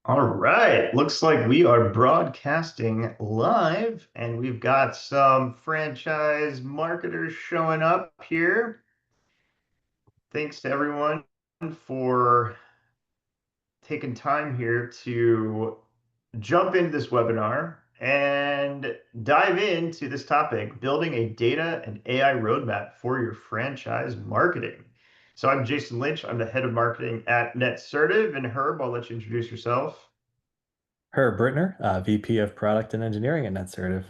All right, looks like we are broadcasting live, and we've got some franchise marketers showing up here. Thanks to everyone for taking time here to jump into this webinar and dive into this topic, building a data and AI roadmap for your franchise marketing. So I'm Jason Lynch. I'm the head of marketing at NetCertive, and Herb, I'll let you introduce yourself. Herb Brittner, VP of Product and Engineering at NetCertive.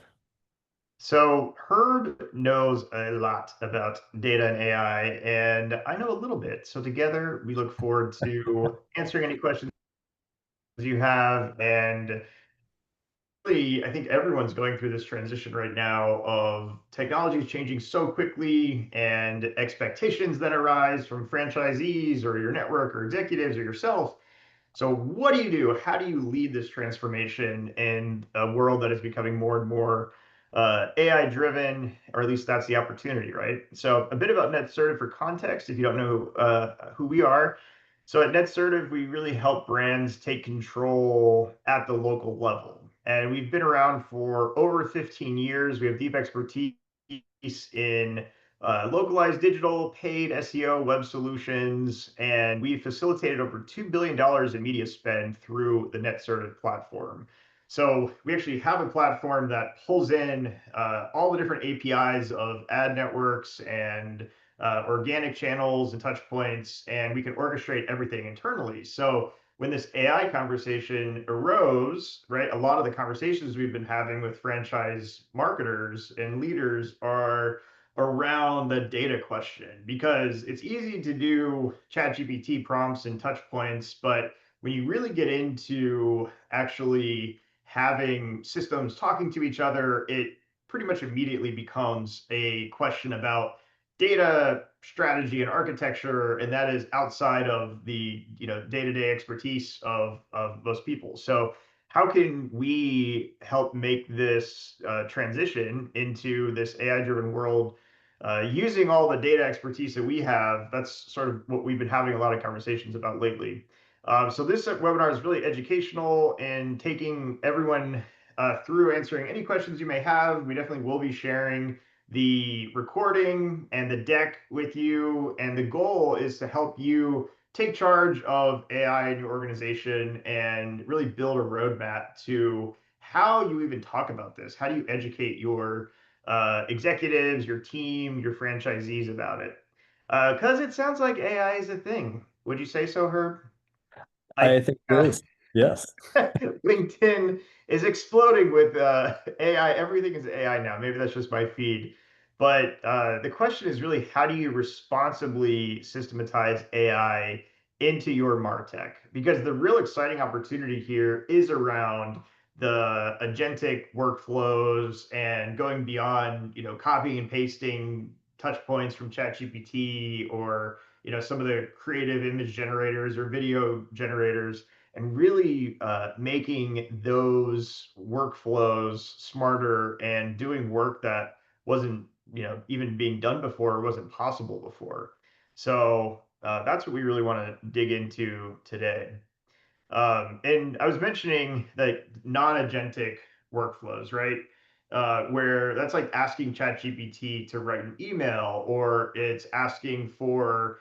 So Herb knows a lot about data and AI, and I know a little bit. So together, we look forward to answering any questions you have. And really, I think everyone's going through this transition right now of technology is changing so quickly and expectations that arise from franchisees or your network or executives or yourself. So what do you do? How do you lead this transformation in a world that is becoming more and more AI driven, or at least that's the opportunity, right? So a bit about NetCertive for context, if you don't know who we are. So at NetCertive, we really help brands take control at the local level. And we've been around for over 15 years. We have deep expertise in localized digital, paid SEO, web solutions, and we facilitated over $2 billion in media spend through the NetCertive platform. So we actually have a platform that pulls in all the different APIs of ad networks and organic channels and touch points, and we can orchestrate everything internally. So when this AI conversation arose, right, a lot of the conversations we've been having with franchise marketers and leaders are around the data question because it's easy to do ChatGPT prompts and touch points, but when you really get into actually having systems talking to each other, it pretty much immediately becomes a question about data strategy and architecture, and that is outside of the day-to-day expertise of most people. So how can we help make this transition into this AI-driven world using all the data expertise that we have? That's sort of what we've been having a lot of conversations about lately. So this webinar is really educational and taking everyone through answering any questions you may have. We definitely will be sharing the recording and the deck with you. And the goal is to help you take charge of AI in your organization and really build a roadmap to how you even talk about this. How do you educate your executives, your team, your franchisees about it? Because it sounds like AI is a thing. Would you say so, Herb? I I think it is. Yes. LinkedIn is exploding with AI. Everything is AI now. Maybe that's just my feed. But the question is really how do you responsibly systematize AI into your MarTech? Because the real exciting opportunity here is around the agentic workflows and going beyond, copying and pasting touch points from ChatGPT or, some of the creative image generators or video generators and really making those workflows smarter and doing work that wasn't even being done before or wasn't possible before. So that's what we really want to dig into today. And I was mentioning like non-agentic workflows, right? Where that's like asking ChatGPT to write an email, or it's asking for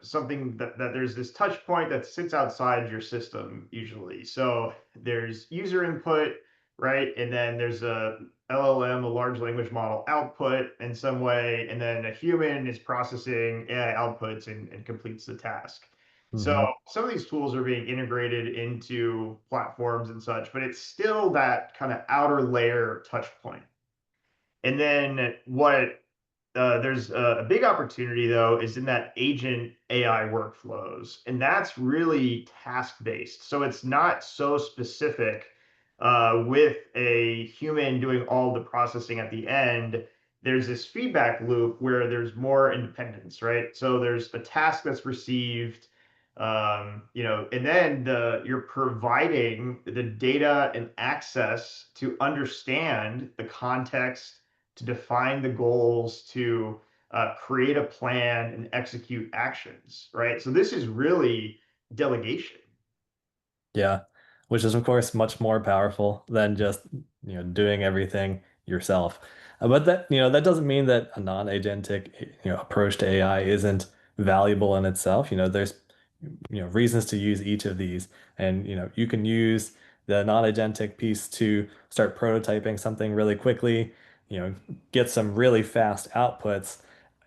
something that there's this touch point that sits outside your system usually. So there's user input, right? And then there's a LLM, a large language model output in some way, and then a human is processing AI outputs and completes the task. So hmm some of these tools are being integrated into platforms and such, but it's still that kind of outer layer touch point. And then what there's a big opportunity though is in that agent AI workflows, and that's really task based. So it's not so specific with a human doing all the processing at the end. There's this feedback loop where there's more independence, right? So there's a task that's received, and then you're providing the data and access to understand the context, to define the goals, to create a plan and execute actions, right? So this is really delegation. Yeah, which is of course much more powerful than just, doing everything yourself. But that, that doesn't mean that a non-agentic, approach to AI isn't valuable in itself. There's, reasons to use each of these. And, you can use the non-agentic piece to start prototyping something really quickly, get some really fast outputs,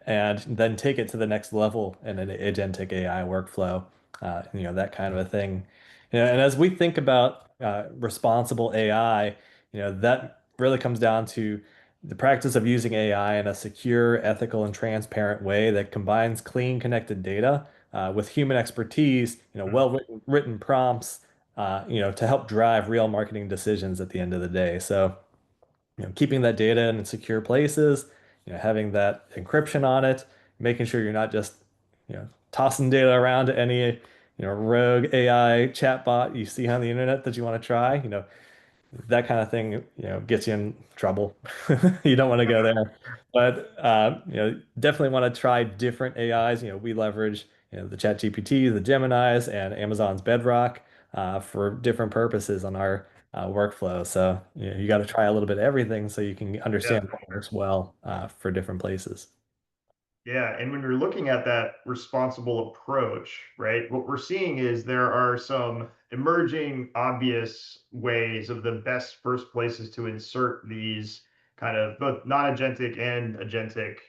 and then take it to the next level in an agentic AI workflow, that kind of a thing. And as we think about responsible AI, that really comes down to the practice of using AI in a secure, ethical, and transparent way that combines clean, connected data with human expertise, Mhm. well-written prompts, to help drive real marketing decisions at the end of the day. So, keeping that data in secure places, having that encryption on it, making sure you're not just, tossing data around to any, rogue AI chatbot you see on the internet that you want to try, that kind of thing, gets you in trouble. You don't want to go there. But definitely want to try different AIs. We leverage, the ChatGPT, the Geminis, and Amazon's Bedrock for different purposes on our workflow. So you got to try a little bit of everything so you can Yeah. understand what works well for different places. Yeah, and when you're looking at that responsible approach, right, what we're seeing is there are some emerging obvious ways of the best first places to insert these kind of both non-agentic and agentic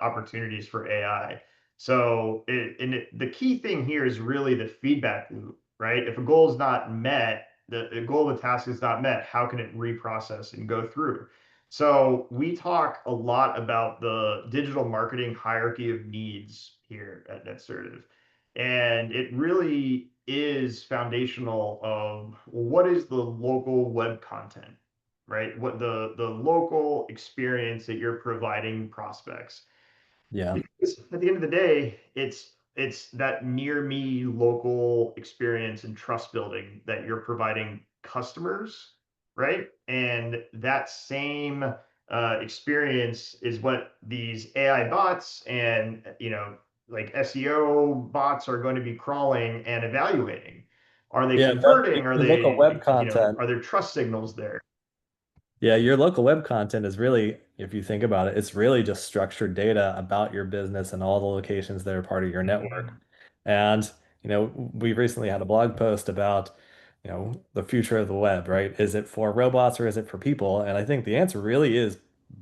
opportunities for AI. So the key thing here is really the feedback loop, right? If a goal is not met, the goal of the task is not met, how can it reprocess and go through? So we talk a lot about the digital marketing hierarchy of needs here at NetSertive. And it really is foundational of what is the local web content, right? What the local experience that you're providing prospects. Yeah. Because at the end of the day, it's that near me local experience and trust building that you're providing customers, right? And that same experience is what these AI bots and like SEO bots are going to be crawling and evaluating. Are they Yeah, but converting? Are your local they, web content. are there trust signals there? Yeah, your local web content is really, if you think about it, it's really just structured data about your business and all the locations that are part of your network. Mhm. And, we recently had a blog post about, the future of the web, right? Is it for robots or is it for people? And I think the answer really is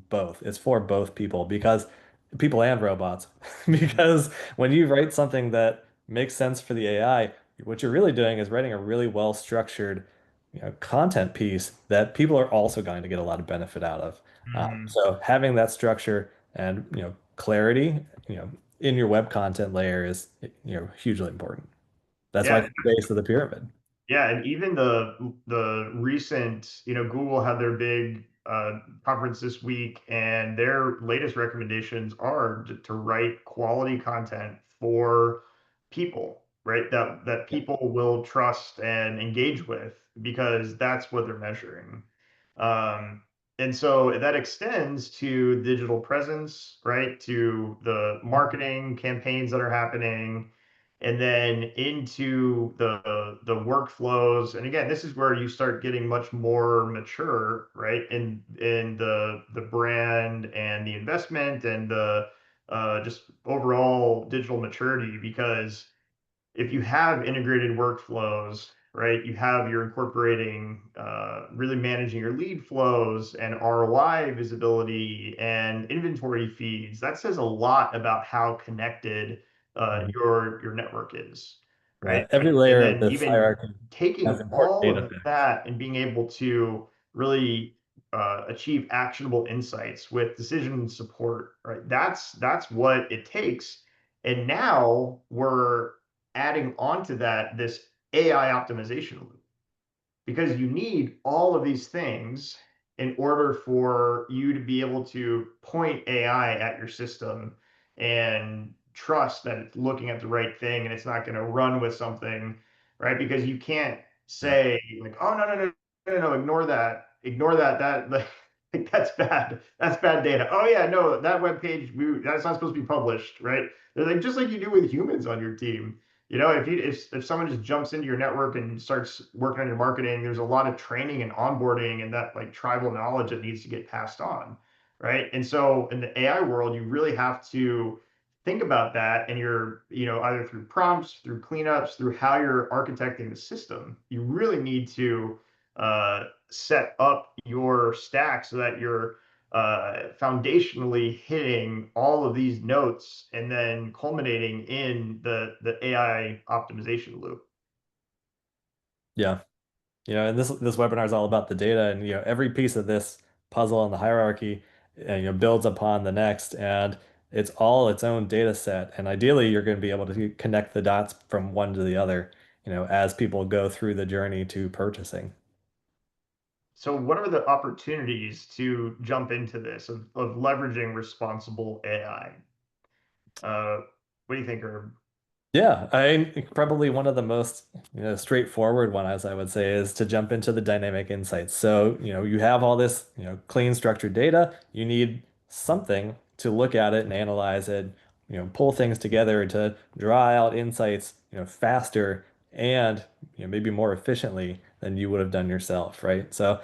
both. It's for both people and robots. Mhm. Because when you write something that makes sense for the AI, what you're really doing is writing a really well structured, content piece that people are also going to get a lot of benefit out of. Mhm. So having that structure and, clarity, in your web content layer is, hugely important. That's why Yeah, it's the base of the pyramid. yeah, and even the recent, Google had their big conference this week, and their latest recommendations are to write quality content for people, right? That Yeah. people will trust and engage with because that's what they're measuring. Um, and so that extends to digital presence, right? To the marketing campaigns that are happening and then into the workflows. And again, this is where you start getting much more mature, right? In the brand and the investment and the just overall digital maturity. Because if you have integrated workflows, right, you're incorporating really managing your lead flows and ROI visibility and inventory feeds. That says a lot about how connected Mhm. your network is, right? Yeah, every And layer of then this even hierarchy has taking important all data of feeds. that and being able to really achieve actionable insights with decision support, right? That's what it takes. And now we're adding onto that this AI optimization loop because you need all of these things in order for you to be able to point AI at your system and trust that it's looking at the right thing and it's not going to run with something, right? Because you can't Yeah. say like, oh no, ignore that, like that's bad, that's bad data. Oh yeah, no, that web page that's not supposed to be published, right? They're like just like you do with humans on your team. if someone just jumps into your network and starts working on your marketing, there's a lot of training and onboarding and that like tribal knowledge that needs to get passed on, right? And so in the AI world, you really have to think about that, and either through prompts, through cleanups, through how you're architecting the system. You really need to set up your stack so that you're foundationally hitting all of these notes and then culminating in the AI optimization loop. Yeah. And this webinar is all about the data, and every piece of this puzzle and the hierarchy, builds upon the next, and it's all its own data set. And ideally, you're going to be able to connect the dots from one to the other, as people go through the journey to purchasing. So, what are the opportunities to jump into this of leveraging responsible AI? What do you think, Herb? Yeah, I probably one of the most, straightforward one, as I would say, is to jump into the dynamic insights. So, you have all this, clean structured data. You need something to look at it and analyze it, pull things together to draw out insights, faster and, maybe more efficiently than you would have done yourself, right? So,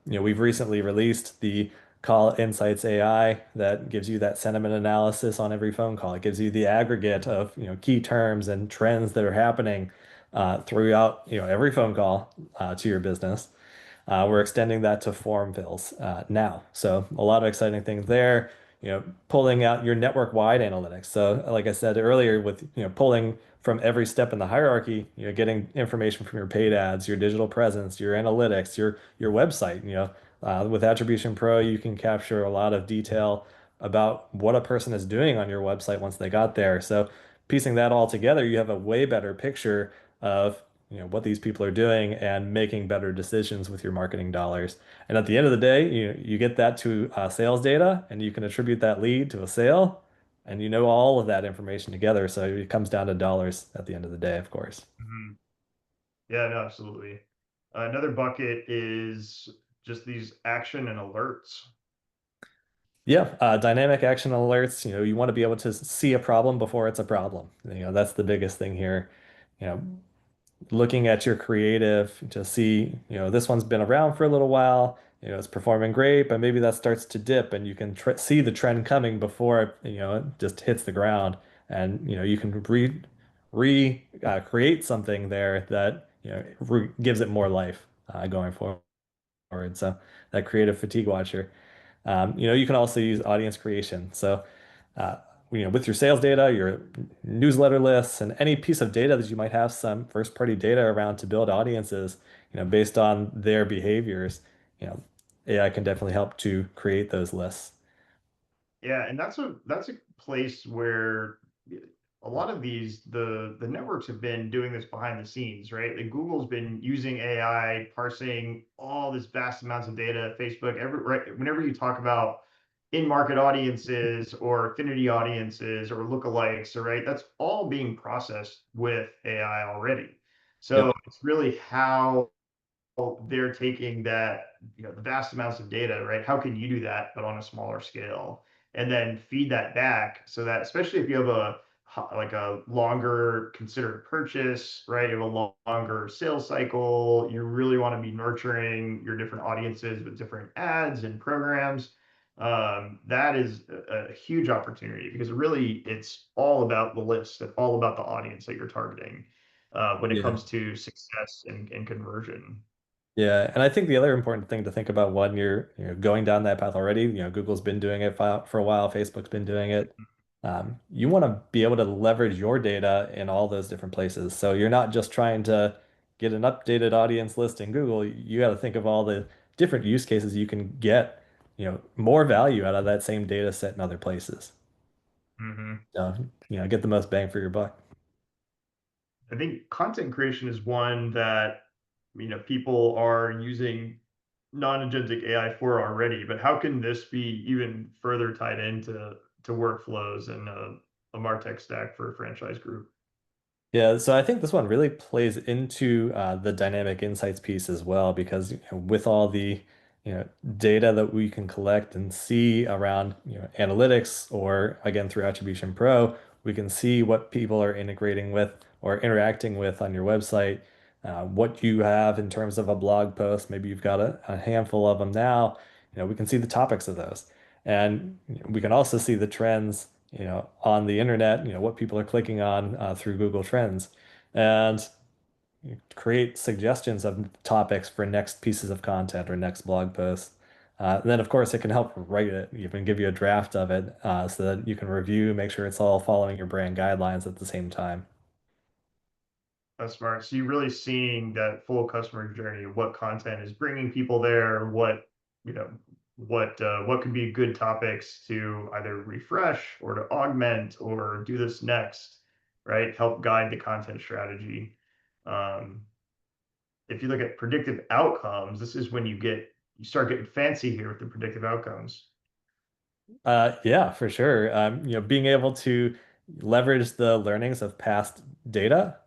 we've recently released the Call Insights AI that gives you that sentiment analysis on every phone call. It gives you the aggregate of key terms and trends that are happening throughout every phone call to your business. We're extending that to form fills now. So a lot of exciting things there. Pulling out your network-wide analytics. So like I said earlier, with pulling from every step in the hierarchy, getting information from your paid ads, your digital presence, your analytics, your website. With Attribution Pro, you can capture a lot of detail about what a person is doing on your website once they got there. So piecing that all together, you have a way better picture of what these people are doing and making better decisions with your marketing dollars. And at the end of the day, you get that to sales data, and you can attribute that lead to a sale, and all of that information together. So it comes down to dollars at the end of the day, of course. Mhm. Yeah, no, absolutely. Another bucket is just these action and alerts. Yeah, dynamic action alerts, you want to be able to see a problem before it's a problem. That's the biggest thing here. You know, Looking at your creative to see, this one's been around for a little while, it's performing great, but maybe that starts to dip, and you can tr see the trend coming before it just hits the ground, and you can create something there that re gives it more life going forward. So that creative fatigue watcher. You can also use audience creation. So, uh, with your sales data, your newsletter lists, and any piece of data that you might have some first-party data around to build audiences, based on their behaviors, you know, AI can definitely help to create those lists. Yeah, and that's a place where a lot of the networks have been doing this behind the scenes, right? Like Google's been using AI, parsing all this vast amounts of data. Facebook, right, whenever you talk about in-market audiences or affinity audiences or lookalikes, or right, that's all being processed with AI already. So Yep. it's really how they're taking that, the vast amounts of data, right? How can you do that, but on a smaller scale, and then feed that back so that, especially if you have like a longer considered purchase, right? You have a longer sales cycle. You really want to be nurturing your different audiences with different ads and programs. That is a huge opportunity because really it's all about the list and all about the audience that you're targeting when it Yeah. comes to success and conversion. Yeah, and I think the other important thing to think about when you're going down that path already, Google's been doing it for a while, Facebook's been doing it. You want to be able to leverage your data in all those different places. So you're not just trying to get an updated audience list in Google. You got to think of all the different use cases you can get, more value out of that same data set in other places. Hmm. So, get the most bang for your buck. I think content creation is one that people are using non-agentic AI for already, but how can this be even further tied into workflows and a MarTech stack for a franchise group? Yeah, so I think this one really plays into the dynamic insights piece as well, because with all the data that we can collect and see around analytics, or again through Attribution Pro, we can see what people are integrating with or interacting with on your website, what you have in terms of a blog post. Maybe you've got a handful of them now. We can see the topics of those. And we can also see the trends, on the internet, what people are clicking on through Google Trends. And create suggestions of topics for next pieces of content or next blog posts. And then, of course, it can help write it, even give you a draft of it so that you can review, make sure it's all following your brand guidelines at the same time. That's smart. So you're really seeing that full customer journey, what content is bringing people there, you know, what could be good topics to either refresh or to augment or do this next, right? Help guide the content strategy. Um, if you look at predictive outcomes, this is when you start getting fancy here with the predictive outcomes. Yeah, for sure. Being able to leverage the learnings of past data,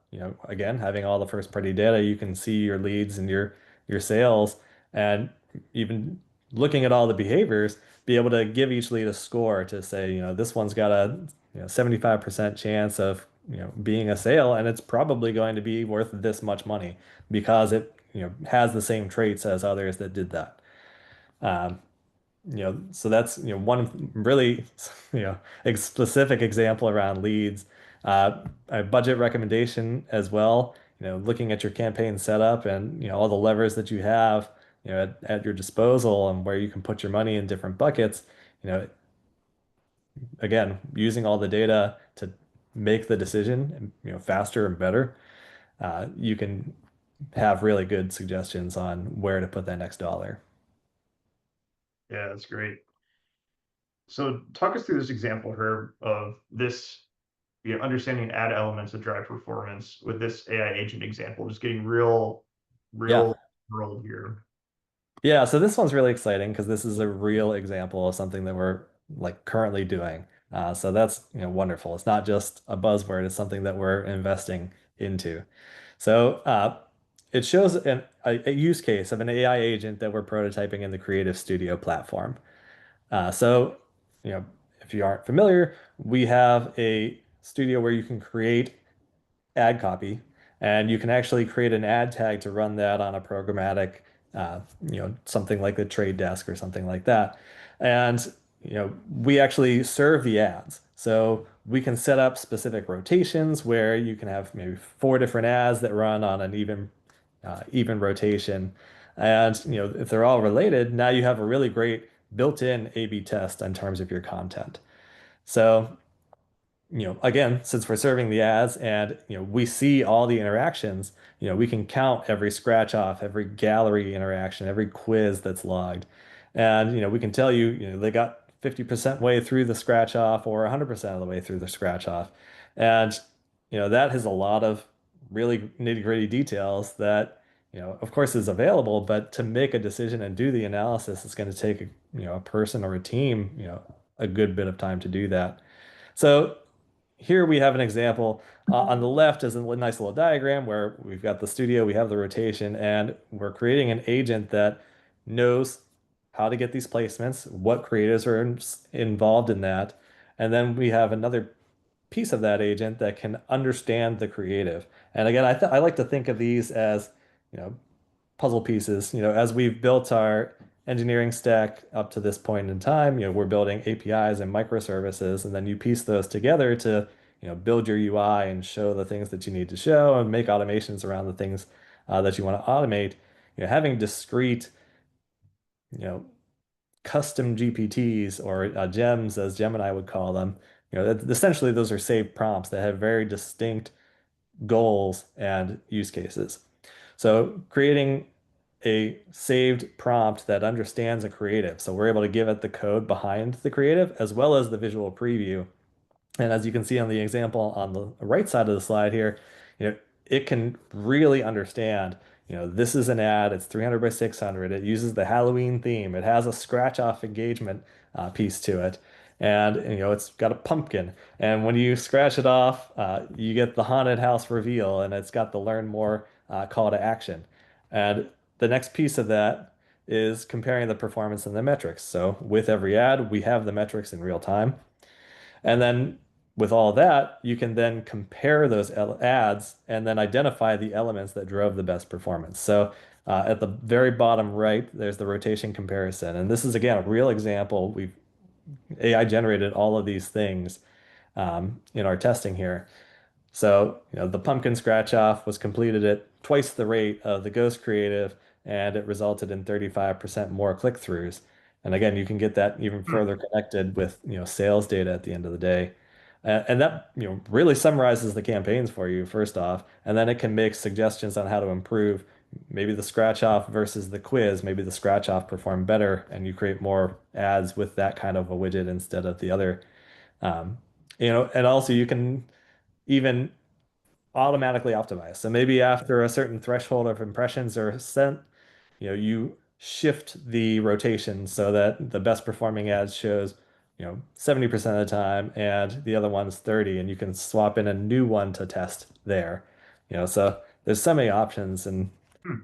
again, having all the first party data, you can see your leads and your sales, and even looking at all the behaviors, be able to give each lead a score to say, this one's got a 75% chance of, being a sale, and it's probably going to be worth this much money because it, has the same traits as others that did that. Um, so that's one really specific example around leads. A budget recommendation as well, looking at your campaign setup and all the levers that you have at your disposal and where you can put your money in different buckets. Again, using all the data to make the decision faster and better. You can have really good suggestions on where to put that next dollar. Yeah, that's great. So talk us through this example, Herb, of this, understanding ad elements that drive performance with this AI agent example, just getting Yeah. real world here. Yeah, so this one's really exciting because this is a real example of something that we're like currently doing. So that's wonderful. It's not just a buzzword, it's something that we're investing into. So it shows a use case of an AI agent that we're prototyping in the Creative Studio platform. So, you know, if you aren't familiar, we have a studio where you can create ad copy, and you can actually create an ad tag to run that on a programmatic, something like the Trade Desk or something like that. And we actually serve the ads, so we can set up specific rotations where you can have maybe four different ads that run on an even rotation. And if they're all related, now you have a really great built-in A/B test in terms of your content. So again, since we're serving the ads and, we see all the interactions, we can count every scratch off, every gallery interaction, every quiz that's logged. And, we can tell you, they got 50% way through the scratch off or 100% of the way through the scratch off. And, that has a lot of really nitty-gritty details that, of course is available, but to make a decision and do the analysis, it's going to take, a person or a team, a good bit of time to do that. So here we have an example. On the left is a nice little diagram where we've got the studio, we have the rotation, and we're creating an agent that knows how to get these placements, what creatives are involved in that. And then we have another piece of that agent that can understand the creative. And again, I like to think of these as, you know, puzzle pieces. As we've built our engineering stack up to this point in time, we're building APIs and microservices, and then you piece those together to, build your UI and show the things that you need to show and make automations around the things that you want to automate. Having discrete, you know, custom GPTs or gems, as Gemini would call them, essentially those are saved prompts that have very distinct goals and use cases. So creating a saved prompt that understands a creative. So we're able to give it the code behind the creative as well as the visual preview. And as you can see on the example on the right side of the slide here, it can really understand, this is an ad, it's 300 by 600, it uses the Halloween theme, it has a scratch off engagement piece to it. And it's got a pumpkin. And when you scratch it off, you get the haunted house reveal, and it's got the learn more call to action. And the next piece of that is comparing the performance and the metrics. So with every ad, we have the metrics in real time. And then with all that, you can then compare those ads and then identify the elements that drove the best performance. So at the very bottom right, there's the rotation comparison. And this is, again, a real example. We've AI generated all of these things in our testing here. So, the pumpkin scratch off was completed at twice the rate of the Ghost Creative, and it resulted in 35% more click-throughs. And again, you can get that even Hmm. further connected with, sales data at the end of the day. And that, really summarizes the campaigns for you, first off, and then it can make suggestions on how to improve. Maybe the scratch off versus the quiz, maybe the scratch off performed better, and you create more ads with that kind of a widget instead of the other. Um, and also you can even automatically optimized. So maybe after a certain threshold of impressions are sent, you shift the rotation so that the best performing ad shows, 70% of the time and the other one's 30, and you can swap in a new one to test there. So there's so many options in Hmm.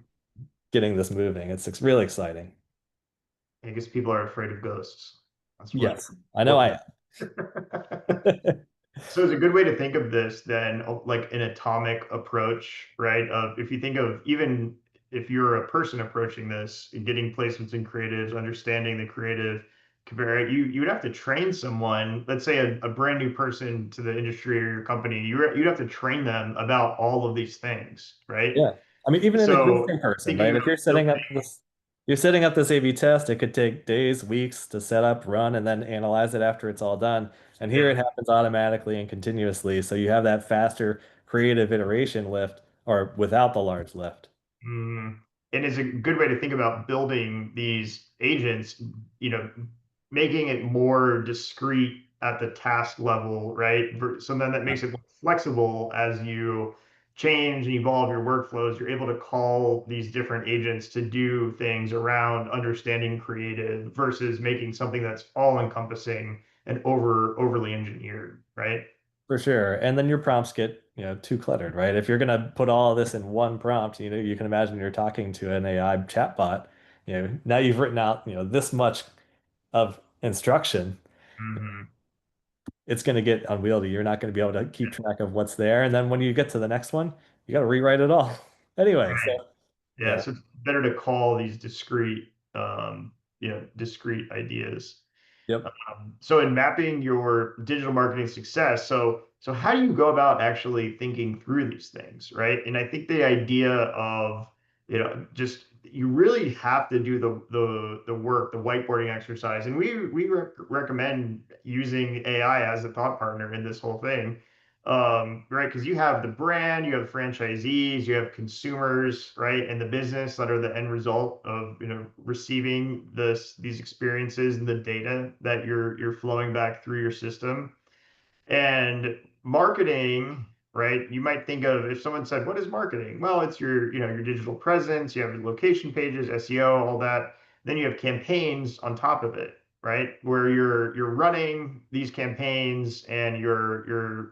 getting this moving. It's really exciting. I guess people are afraid of ghosts. That's Yes, I know what I we're. am. So it's a good way to think of this then, like an atomic approach, right? Of if you think of even if you're a person approaching this, getting placements in creatives, understanding the creative, compare you would have to train someone, let's say a brand new person to the industry or your company, you'd have to train them about all of these things, right? Yeah. I mean, even an So existing person, thinking right? of If building, you're setting up this A/B test, it could take days, weeks to set up, run, and then analyze it after it's all done. And here yeah. it happens automatically and continuously. So you have that faster creative iteration lift or without the large lift. Mm. And it's a good way to think about building these agents, you know, making it more discrete at the task level, right? So then that Yeah, makes it more flexible as you change and evolve your workflows. You're able to call these different agents to do things around understanding creative versus making something that's all encompassing and overly engineered, right? for sure. And then your prompts get, too cluttered, right? If you're gonna put all of this in one prompt, you can imagine you're talking to an AI chatbot. Now you've written out, this much of instruction. Hmm. It's going to get unwieldy. You're not going to be able to keep track of what's there. And then when you get to the next one, you got to rewrite it all. Anyway, so Yeah, yeah. so it's better to call these discrete, discrete ideas. Yep. So in mapping your digital marketing success, so how do you go about actually thinking through these things, right? And I think the idea of, just you really have to do the work, the whiteboarding exercise, and we recommend using AI as a thought partner in this whole thing, right? Because you have the brand, you have franchisees, you have consumers, right, and the business that are the end result of receiving these experiences and the data that you're flowing back through your system. And marketing, right? You might think of if someone said, "What is marketing?" Well, it's your digital presence, you have your location pages, SEO, all that. Then you have campaigns on top of it, right? Where you're running these campaigns and you're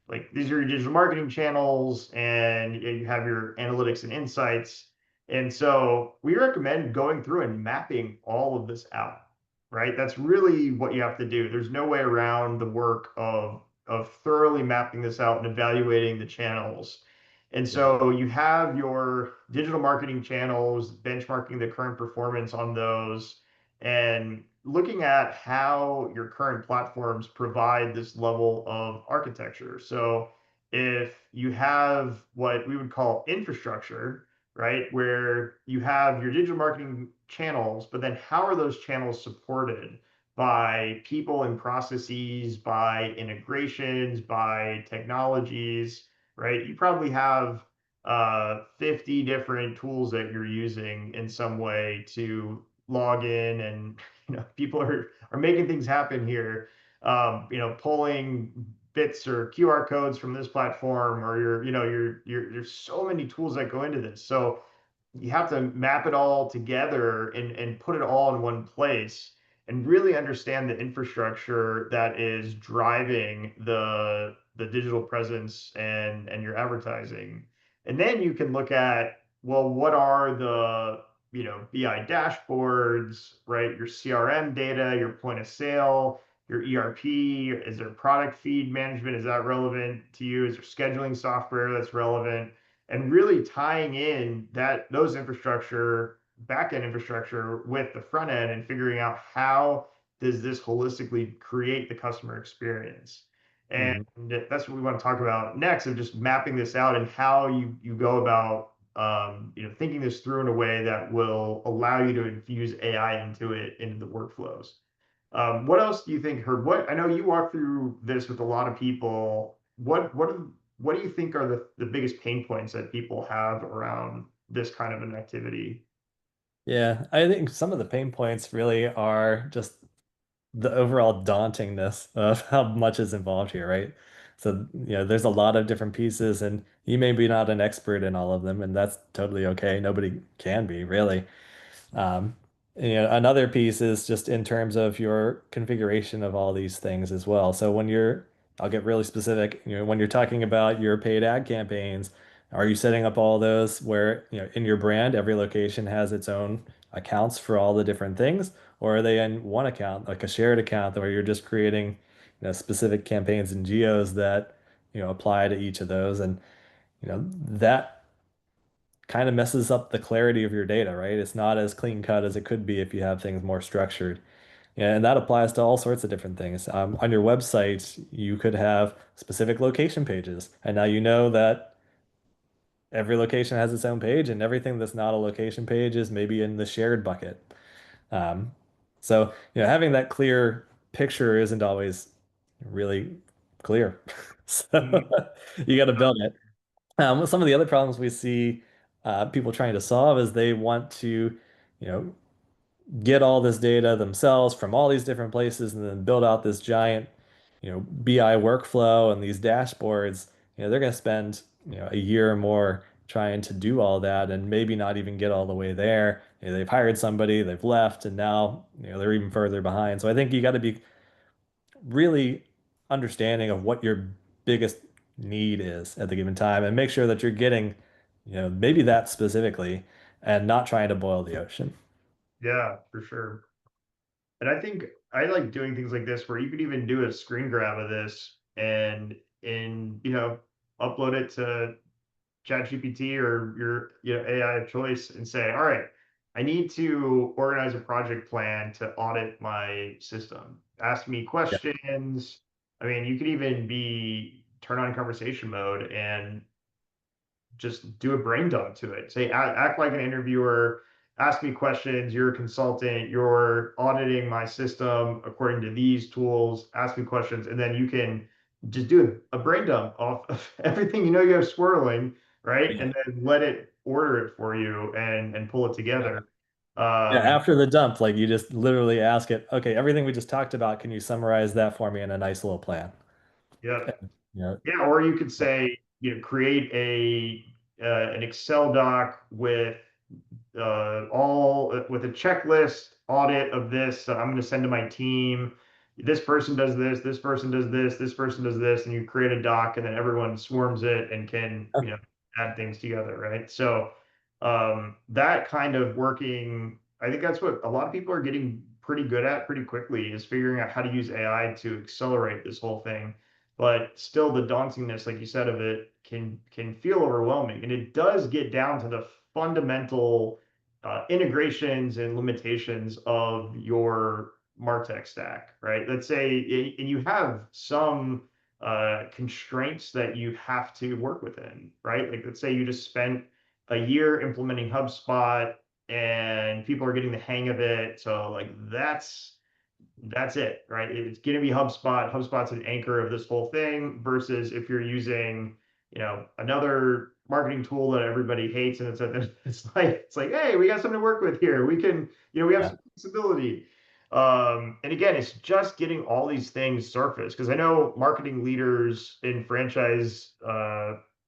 like these are your digital marketing channels and you have your analytics and insights. And so we recommend going through and mapping all of this out, right? That's really what you have to do. There's no way around the work of thoroughly mapping this out and evaluating the channels. And Yeah. so you have your digital marketing channels, benchmarking the current performance on those, and looking at how your current platforms provide this level of architecture. So if you have what we would call infrastructure, right, where you have your digital marketing channels, but then how are those channels supported by people and processes, by integrations, by technologies, right? You probably have 50 different tools that you're using in some way to log in and people are making things happen here, pulling bits or QR codes from this platform or there's so many tools that go into this. So you have to map it all together and put it all in one place and really understand the infrastructure that is driving the digital presence and your advertising. And then you can look at, well, what are the BI dashboards, right? Your CRM data, your point of sale. your ERP? Is there product feed management? Is that relevant to you? Is there scheduling software that's relevant? And really tying in those infrastructure, back-end infrastructure with the front end and figuring out how does this holistically create the customer experience. And Mhm. that's what we want to talk about next, of just mapping this out and how you go about thinking this through in a way that will allow you to infuse AI into the workflows. What else do you think, Herb? What I know you walk through this with a lot of people. What do you think are the biggest pain points that people have around this kind of an activity? Yeah, I think some of the pain points really are just the overall dauntingness of how much is involved here, right? So, there's a lot of different pieces, and you may be not an expert in all of them, and that's totally okay. Nobody can be, really. Um, another piece is just in terms of your configuration of all these things as well. So I'll get really specific, when you're talking about your paid ad campaigns, are you setting up all those where, in your brand, every location has its own accounts for all the different things, or are they in one account, like a shared account, where you're just creating, specific campaigns and geos that, apply to each of those, and that kind of messes up the clarity of your data, right? It's not as clean cut as it could be if you have things more structured. Yeah, and that applies to all sorts of different things. On your website, you could have specific location pages, and now you know that every location has its own page, and everything that's not a location page is maybe in the shared bucket. Um, so, having that clear picture isn't always really clear. So Mhm. you got to build it. Some of the other problems we see people trying to solve is they want to, you know, get all this data themselves from all these different places and then build out this giant, BI workflow and these dashboards. They're going to spend, a year or more trying to do all that and maybe not even get all the way there. They've hired somebody, they've left, and now, they're even further behind. So I think you got to be really understanding of what your biggest need is at the given time and make sure that you're getting, maybe that specifically and not trying to boil the ocean. Yeah, for sure. And I think I like doing things like this where you could even do a screen grab of this and upload it to ChatGPT or your AI of choice and say, all right, I need to organize a project plan to audit my system. Ask me Yeah. questions. I mean, you could even be turn on conversation mode and just do a brain dump to it. Say, act like an interviewer, ask me questions. You're a consultant, you're auditing my system according to these tools, ask me questions, and then you can just do a brain dump off of everything you have swirling, right? Yeah. And then let it order it for you and pull it Yeah. together. Yeah, Um, after the dump, like you just literally ask it, okay, everything we just talked about, can you summarize that for me in a nice little plan? yeah. And, Yeah, or you could say, create an Excel doc with all with a checklist audit of this that I'm going to send to my team. This person does this, this person does this, this person does this, and you create a doc, and then everyone swarms it and can add things together, right? So that kind of working, I think that's what a lot of people are getting pretty good at pretty quickly is figuring out how to use AI to accelerate this whole thing. But still, the dauntingness, like you said, of it can feel overwhelming, and it does get down to the fundamental integrations and limitations of your Martech stack, right? Let's say, and you have some constraints that you have to work within, right? Like, let's say you just spent a year implementing HubSpot and people are getting the hang of it. So, like, that's it, right? It's going to be HubSpot. HubSpot's an anchor of this whole thing versus if you're using, another marketing tool that everybody hates, and it's like, hey, we got something to work with here. We can, we have yeah, some flexibility. And again, it's just getting all these things surfaced because I know marketing leaders in franchise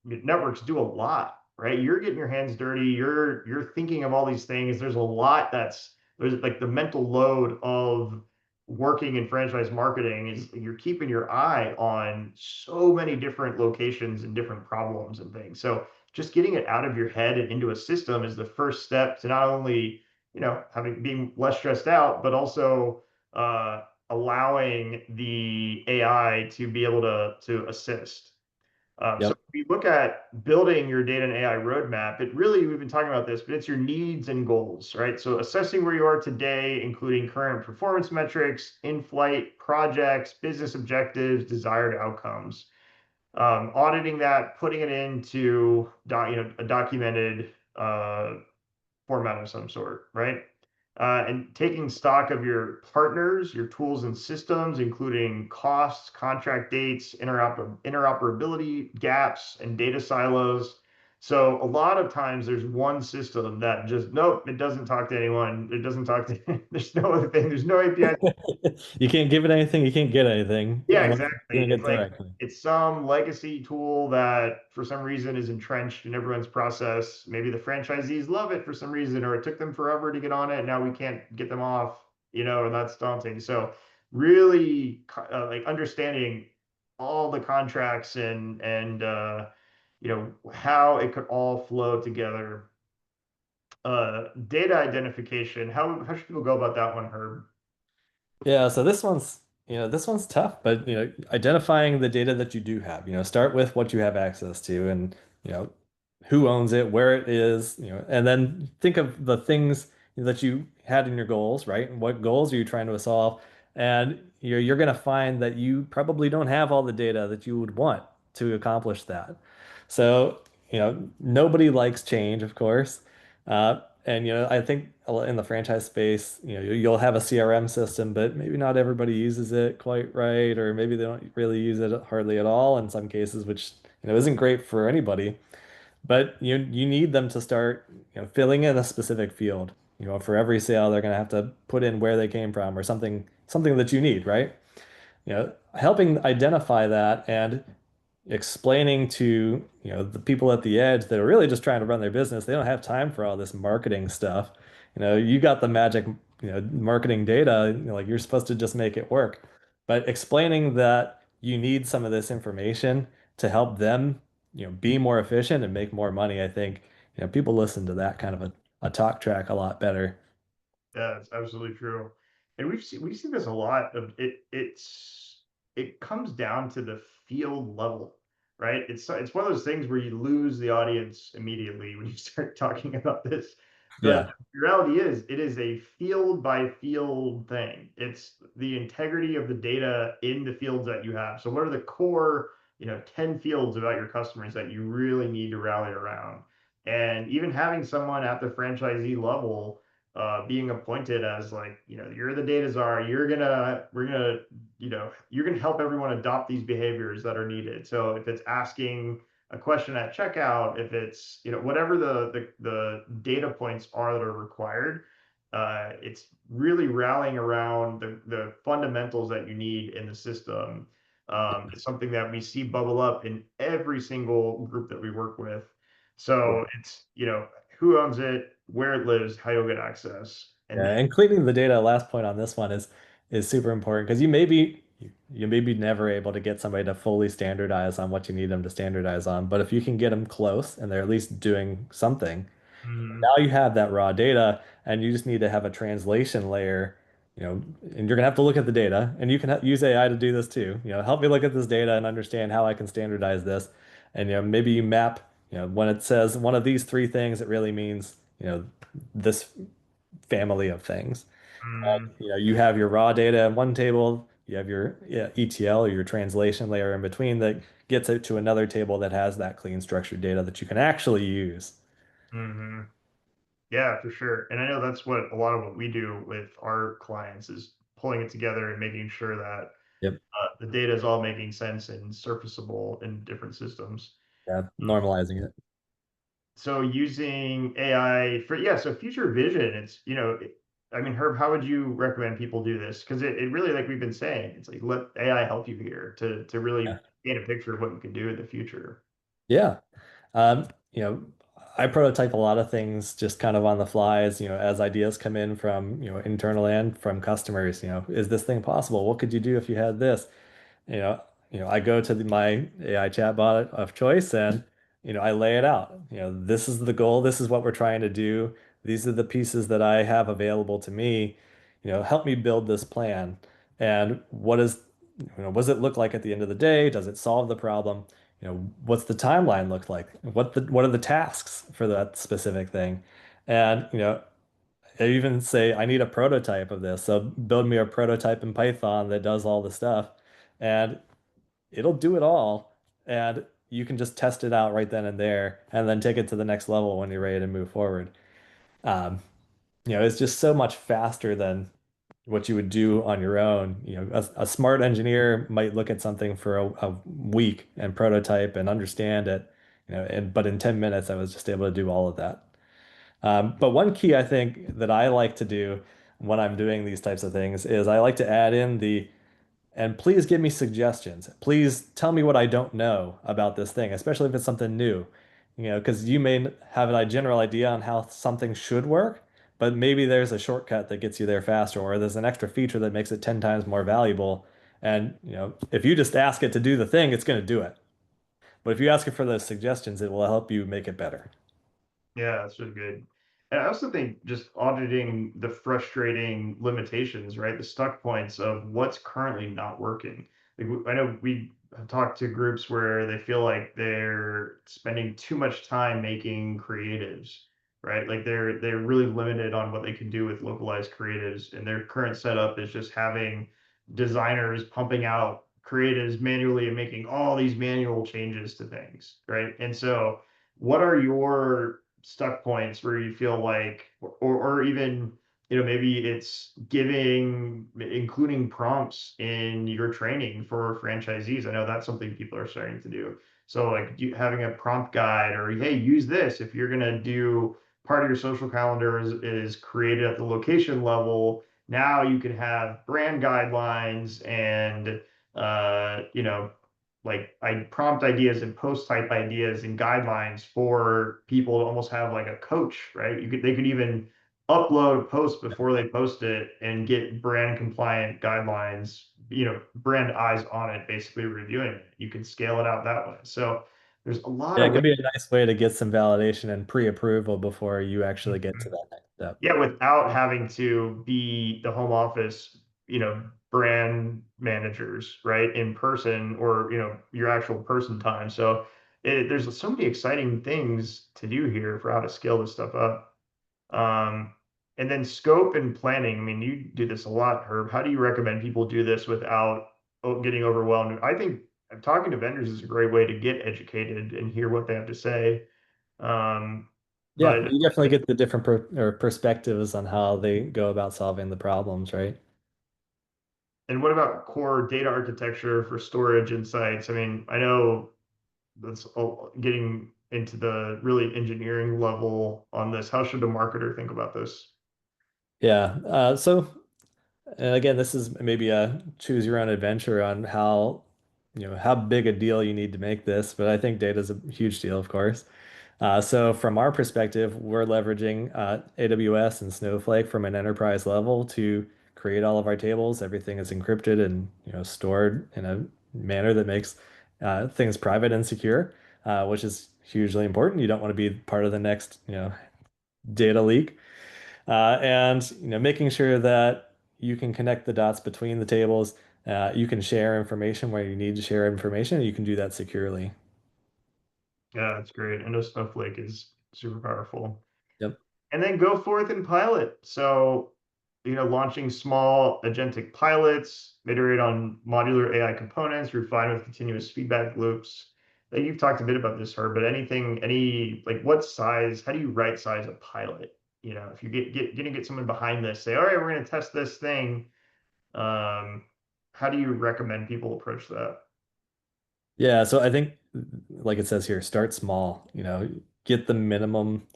networks do a lot, right? You're getting your hands dirty. You're thinking of all these things. There's like the mental load of working in franchise marketing is you're keeping your eye on so many different locations and different problems and things. So just getting it out of your head and into a system is the first step to not only, having being less stressed out, but also allowing the AI to be able to assist. So Yep. if we look at building your data and AI roadmap, it really, we've been talking about this, but it's your needs and goals, right? So assessing where you are today, including current performance metrics, in-flight projects, business objectives, desired outcomes. Auditing that, putting it into a documented format of some sort, right? And taking stock of your partners, your tools and systems, including costs, contract dates, interoperability gaps, and data silos. So a lot of times there's one system that just, nope, it doesn't talk to anyone. It doesn't talk to, there's no other thing. There's no API. You can't give it anything, you can't get anything Yeah, unless you're exactly. doing It's it like directly. it's some legacy tool that for some reason is entrenched in everyone's process. Maybe the franchisees love it for some reason, or it took them forever to get on it. Now we can't get them off, and that's daunting. So really like understanding all the contracts and how it could all flow together. Data identification. How should people go about that one, Herb? Yeah, so this one's tough, but identifying the data that you do have, start with what you have access to and, who owns it, where it is, and then think of the things that you had in your goals, right? And what goals are you trying to solve? And you're going to find that you probably don't have all the data that you would want to accomplish that. So, nobody likes change, of course. And I think in the franchise space, you'll have a CRM system, but maybe not everybody uses it quite right, or maybe they don't really use it hardly at all in some cases, which isn't great for anybody. But you need them to start filling in a specific field. For every sale, they're going to have to put in where they came from or something that you need, right? Helping identify that and explaining to the people at the edge that are really just trying to run their business. They don't have time for all this marketing stuff. You got the magic marketing data, like you're supposed to just make it work. But explaining that you need some of this information to help them be more efficient and make more money, I think people listen to that kind of a talk track a lot better. Yeah, it's absolutely true. And we've seen this a lot of it. It comes down to the field level, right? It's one of those things where you lose the audience immediately when you start talking about this. But Yeah. the reality is it is a field by field thing. It's the integrity of the data in the fields that you have. So what are the core, 10 fields about your customers that you really need to rally around? And even having someone at the franchisee level being appointed as like, you're the data czar, you're gonna help everyone adopt these behaviors that are needed. So if it's asking a question at checkout, if it's, whatever the data points are that are required, it's really rallying around the fundamentals that you need in the system. It's something that we see bubble up in every single group that we work with. So it's, who owns it, where it lives, how you'll get access. Yeah, And and cleaning the data, last point on this one is super important because you may be never able to get somebody to fully standardize on what you need them to standardize on. But if you can get them close and they're at least doing something, mm, now you have that raw data and you just need to have a translation layer, and you're gonna have to look at the data and you can use AI to do this too. Help me look at this data and understand how I can standardize this. And maybe you map, when it says one of these three things, it really means, this family of things. mm, You have your raw data in one table, you have your ETL or your translation layer in between that gets it to another table that has that clean structured data that you can actually use. hmm yeah, for sure. And I know that's what a lot of what we do with our clients is pulling it together and making sure that Yep. the data is all making sense and surfaceable in different systems. Yeah, normalizing it. So using AI for, yeah, so future vision, it's, I mean, Herb, how would you recommend people do this? Because it really, like we've been saying, it's like let AI help you here to really Yeah. paint a picture of what you can do in the future. Yeah. Um, you know, I prototype a lot of things just kind of on the flies, as ideas come in from, internal and from customers, is this thing possible? What could you do if you had this? you know, I go to my AI chatbot of choice and, I lay it out. This is the goal. This is what we're trying to do. These are the pieces that I have available to me. Help me build this plan. And what does it look like at the end of the day? Does it solve the problem? What's the timeline look like? What are the tasks for that specific thing? And, I even say I need a prototype of this. So build me a prototype in Python that does all the stuff, and it'll do it all. And you can just test it out right then and there, and then take it to the next level when you're ready to move forward. Um, it's just so much faster than what you would do on your own. A smart engineer might look at something for a week and prototype and understand it, but in 10 minutes I was just able to do all of that. But one key I think that I like to do when I'm doing these types of things is I like to add in and please give me suggestions. Please tell me what I don't know about this thing, especially if it's something new. Because you may have a general idea on how something should work, but maybe there's a shortcut that gets you there faster, or there's an extra feature that makes it 10 times more valuable. And, if you just ask it to do the thing, it's going to do it. But if you ask it for those suggestions, it will help you make it better. Yeah, that's really good. And I also think just auditing the frustrating limitations, right? The stuck points of what's currently not working. Like, I know we have talked to groups where they feel like they're spending too much time making creatives, right? Like they're really limited on what they can do with localized creatives, and their current setup is just having designers pumping out creatives manually and making all these manual changes to things, right? And so what are your stuck points where you feel like, or even, maybe it's including prompts in your training for franchisees. I know that's something people are starting to do. So like having a prompt guide, or hey, use this if you're gonna do part of your social calendar is created at the location level. Now you can have brand guidelines and like I prompt ideas and post type ideas and guidelines for people to almost have like a coach, right? They could even upload a post before they post it and get brand compliant guidelines, brand eyes on it, basically reviewing it. You can scale it out that way. So there's a lot Yeah, of it ways. can be a nice way to get some validation and pre-approval before you actually get to that next step. Yeah, without having to be the home office, brand managers, right, in person, or, your actual person time. So there's so many exciting things to do here for how to scale this stuff up. Um, and then scope and planning. I mean, you do this a lot, Herb. How do you recommend people do this without getting overwhelmed? I think talking to vendors is a great way to get educated and hear what they have to say. Um, Yeah, but you definitely get the different or perspectives on how they go about solving the problems, right? And what about core data architecture for storage insights? I mean, I know that's getting into the really engineering level on this. How should a marketer think about this? Yeah. So again, this is maybe a choose your own adventure on how big a deal you need to make this, but I think data is a huge deal, of course. So from our perspective, we're leveraging AWS and Snowflake from an enterprise level to create all of our tables. Everything is encrypted and stored in a manner that makes things private and secure, which is hugely important. You don't want to be part of the next data leak, and making sure that you can connect the dots between the tables. You can share information where you need to share information, and you can do that securely. Yeah, that's great. I know Snowflake is super powerful. Yep. And then go forth and pilot. So, launching small agentic pilots, iterate on modular AI components, refine with continuous feedback loops. Like you've talked a bit about this, Herb, but like what size, how do you right size a pilot? If you gonna get someone behind this, say, all right, we're gonna test this thing. Um, how do you recommend people approach that? Yeah, so I think, like it says here, start small, get the minimum,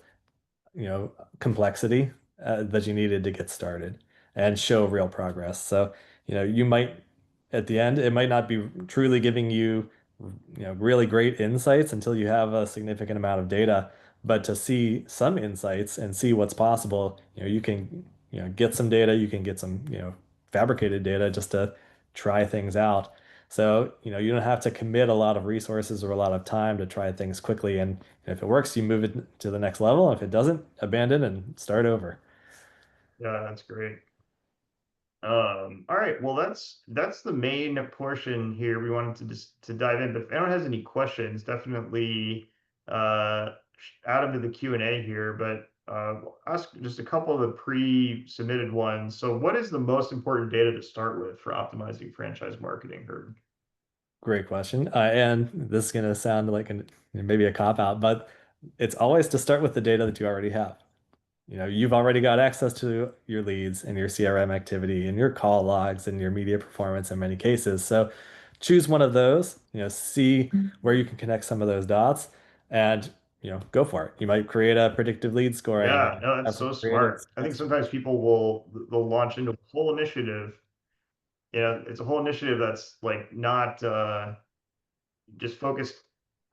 complexity that you needed to get started and show real progress. So, you might, at the end, it might not be truly giving you, really great insights until you have a significant amount of data. But to see some insights and see what's possible, you can, get some data, you can get some, fabricated data just to try things out. So, you don't have to commit a lot of resources or a lot of time to try things quickly. And if it works, you move it to the next level. If it doesn't, abandon and start over. Yeah, that's great. All right. Well, that's the main portion here. We wanted to just to dive in, but if anyone has any questions, definitely add them to the Q&A here. But ask just a couple of the pre-submitted ones. So, what is the most important data to start with for optimizing franchise marketing, Herb? Great question. And this is going to sound like maybe a cop out, but it's always to start with the data that you already have. You've already got access to your leads and your CRM activity and your call logs and your media performance in many cases. So choose one of those, see where you can connect some of those dots and, go for it. You might create a predictive lead scoring Yeah, and no, that's have some so creative smart. I think stats. sometimes people they'll launch into a whole initiative. It's a whole initiative that's like not just focused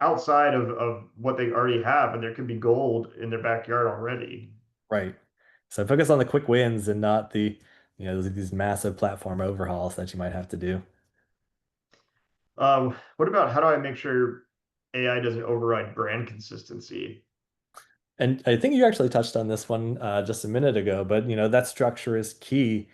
outside of what they already have, and there could be gold in their backyard already. Right. So focus on the quick wins and not these massive platform overhauls that you might have to do. What about how do I make sure AI doesn't override brand consistency? And I think you actually touched on this one just a minute ago, but that structure is key.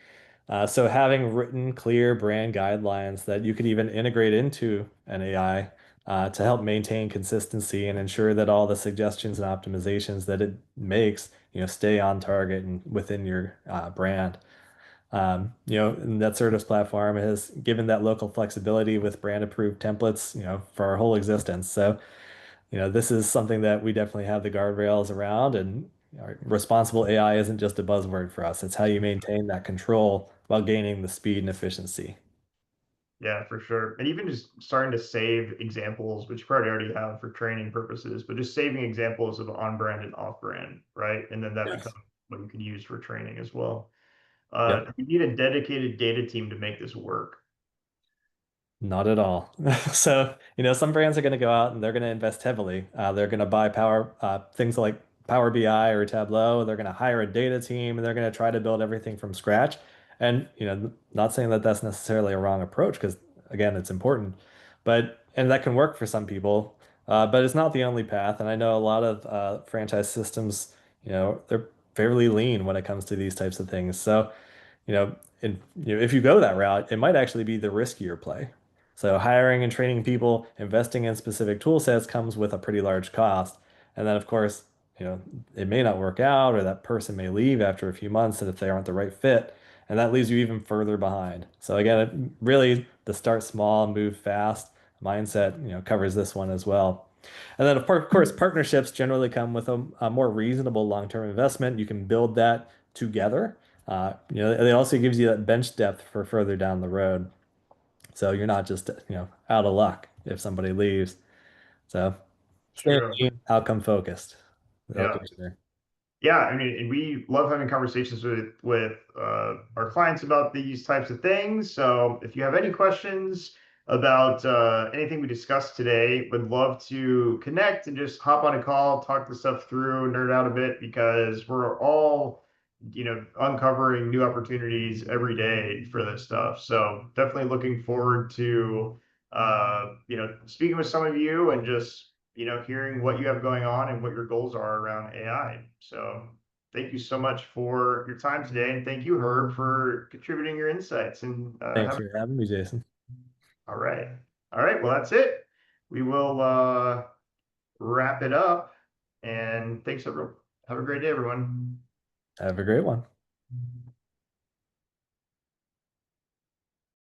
So having written clear brand guidelines that you could even integrate into an AI to help maintain consistency and ensure that all the suggestions and optimizations that it makes, stay on target and within your brand. And that Certus platform has given that local flexibility with brand approved templates, for our whole existence. So this is something that we definitely have the guardrails around, and responsible AI isn't just a buzzword for us. It's how you maintain that control while gaining the speed and efficiency. Yeah, for sure. And even just starting to save examples, which you probably already have for training purposes, but just saving examples of on brand and off brand, right? And then that becomes Yes. what you can use for training as well. Yep. You need a dedicated data team to make this work. Not at all. So, some brands are going to go out and they're going to invest heavily. They're going to buy things like Power BI or Tableau. They're going to hire a data team and they're going to try to build everything from scratch. And, not saying that that's necessarily a wrong approach because, again, it's important, and that can work for some people, but it's not the only path. And I know a lot of franchise systems, they're fairly lean when it comes to these types of things. So, if you go that route, it might actually be the riskier play. So hiring and training people, investing in specific tool sets comes with a pretty large cost. And then of course, it may not work out or that person may leave after a few months and if they aren't the right fit, and that leaves you even further behind. So again, really the start small, move fast mindset, covers this one as well. And then of course, partnerships generally come with a more reasonable long-term investment. You can build that together. It also gives you that bench depth for further down the road. So you're not just, out of luck if somebody leaves. So stay True. lean, outcome focused. That'll Yeah. get you there. Yeah, I mean, and we love having conversations with our clients about these types of things. So if you have any questions about anything we discussed today, would love to connect and just hop on a call, talk this stuff through, nerd out a bit because we're all, uncovering new opportunities every day for this stuff. So definitely looking forward to speaking with some of you and just hearing what you have going on and what your goals are around AI. So thank you so much for your time today. And thank you, Herb, for contributing your insights and Thanks having, for having me, Jason. all right. All right. Well, that's it. We will wrap it up. And thanks, everyone. Have a great day, everyone. Have a great one.